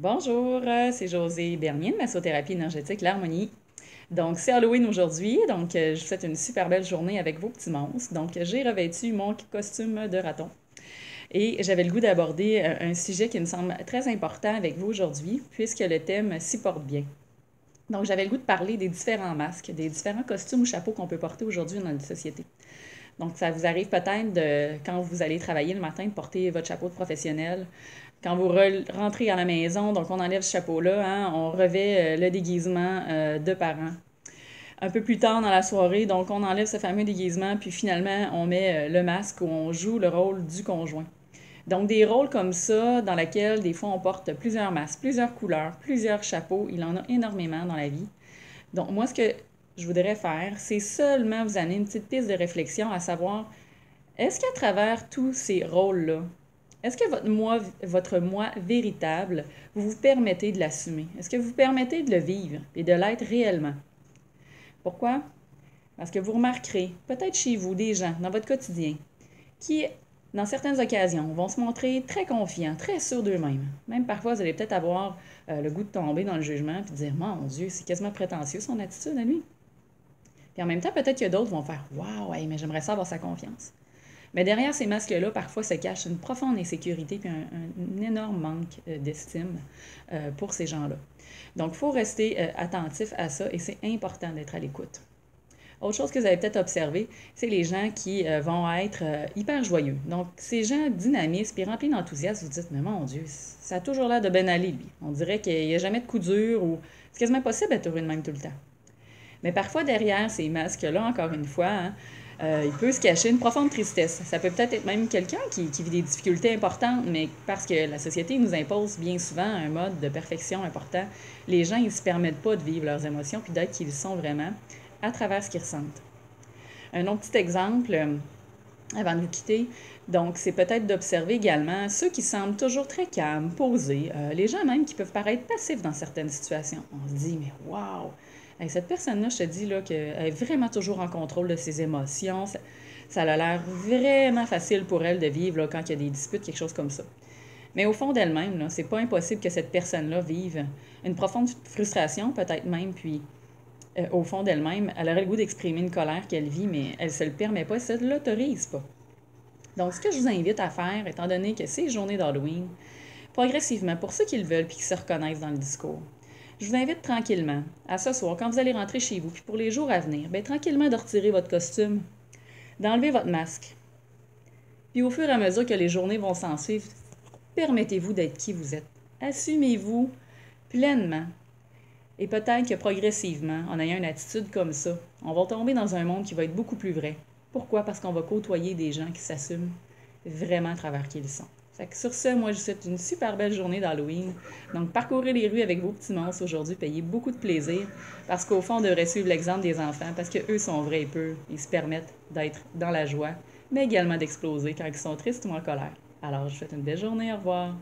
Bonjour, c'est Josée Bernier de Massothérapie énergétique L'Harmonie. Donc, c'est Halloween aujourd'hui, donc je vous souhaite une super belle journée avec vos petits monstres. Donc, j'ai revêtu mon costume de raton et j'avais le goût d'aborder un sujet qui me semble très important avec vous aujourd'hui, puisque le thème s'y porte bien. Donc, j'avais le goût de parler des différents masques, des différents costumes ou chapeaux qu'on peut porter aujourd'hui dans notre société. Donc, ça vous arrive peut-être quand vous allez travailler le matin, de porter votre chapeau de professionnel. Quand vous rentrez à la maison, donc on enlève ce chapeau-là, hein, on revêt le déguisement de parents. Un peu plus tard dans la soirée, donc on enlève ce fameux déguisement, puis finalement on met le masque où on joue le rôle du conjoint. Donc des rôles comme ça, dans lesquels des fois on porte plusieurs masques, plusieurs couleurs, plusieurs chapeaux, il en a énormément dans la vie. Donc moi ce que je voudrais faire, c'est seulement vous amener une petite piste de réflexion à savoir, est-ce qu'à travers tous ces rôles-là, est-ce que votre moi véritable, vous vous permettez de l'assumer? Est-ce que vous vous permettez de le vivre et de l'être réellement? Pourquoi? Parce que vous remarquerez, peut-être chez vous, des gens dans votre quotidien qui, dans certaines occasions, vont se montrer très confiants, très sûrs d'eux-mêmes. Même parfois, vous allez peut-être avoir le goût de tomber dans le jugement et de dire, mon Dieu, c'est quasiment prétentieux son attitude à lui. Puis en même temps, peut-être que d'autres vont faire, waouh, hey, mais j'aimerais ça avoir sa confiance. Mais derrière ces masques-là, parfois se cache une profonde insécurité puis un énorme manque d'estime pour ces gens-là. Donc, il faut rester attentif à ça et c'est important d'être à l'écoute. Autre chose que vous avez peut-être observé, c'est les gens qui vont être hyper joyeux. Donc, ces gens dynamistes puis remplis d'enthousiasme, vous dites, mais mon Dieu, ça a toujours l'air de ben aller, lui. On dirait qu'il n'y a jamais de coup dur ou c'est quasiment impossible d'être heureux de même tout le temps. Mais parfois, derrière ces masques-là, encore une fois, hein, il peut se cacher une profonde tristesse. Ça peut peut-être être même quelqu'un qui vit des difficultés importantes, mais parce que la société nous impose bien souvent un mode de perfection important, les gens ne se permettent pas de vivre leurs émotions puis d'être qui ils sont vraiment à travers ce qu'ils ressentent. Un autre petit exemple, avant de vous quitter, donc c'est peut-être d'observer également ceux qui semblent toujours très calmes, posés, les gens même qui peuvent paraître passifs dans certaines situations. On se dit, mais waouh! Hey, cette personne-là, je te dis là, qu'elle est vraiment toujours en contrôle de ses émotions. Ça a l'air vraiment facile pour elle de vivre là, quand il y a des disputes, quelque chose comme ça. Mais au fond d'elle-même, là, c'est pas impossible que cette personne-là vive une profonde frustration, peut-être même, puis au fond d'elle-même, elle aurait le goût d'exprimer une colère qu'elle vit, mais elle ne se le permet pas, elle ne se l'autorise pas. Donc, ce que je vous invite à faire, étant donné que c'est journée d'Halloween, progressivement, pour ceux qui le veulent puis qui se reconnaissent dans le discours, je vous invite tranquillement, à ce soir, quand vous allez rentrer chez vous, puis pour les jours à venir, bien, tranquillement de retirer votre costume, d'enlever votre masque. Puis au fur et à mesure que les journées vont s'en suivre, permettez-vous d'être qui vous êtes. Assumez-vous pleinement. Et peut-être que progressivement, en ayant une attitude comme ça, on va tomber dans un monde qui va être beaucoup plus vrai. Pourquoi? Parce qu'on va côtoyer des gens qui s'assument vraiment à travers qui ils sont. Fait que sur ce, moi, je vous souhaite une super belle journée d'Halloween. Donc, parcourez les rues avec vos petits monstres aujourd'hui, payez beaucoup de plaisir, parce qu'au fond, on devrait suivre l'exemple des enfants, parce qu'eux sont vrais et purs. Ils se permettent d'être dans la joie, mais également d'exploser quand ils sont tristes ou en colère. Alors, je vous souhaite une belle journée. Au revoir.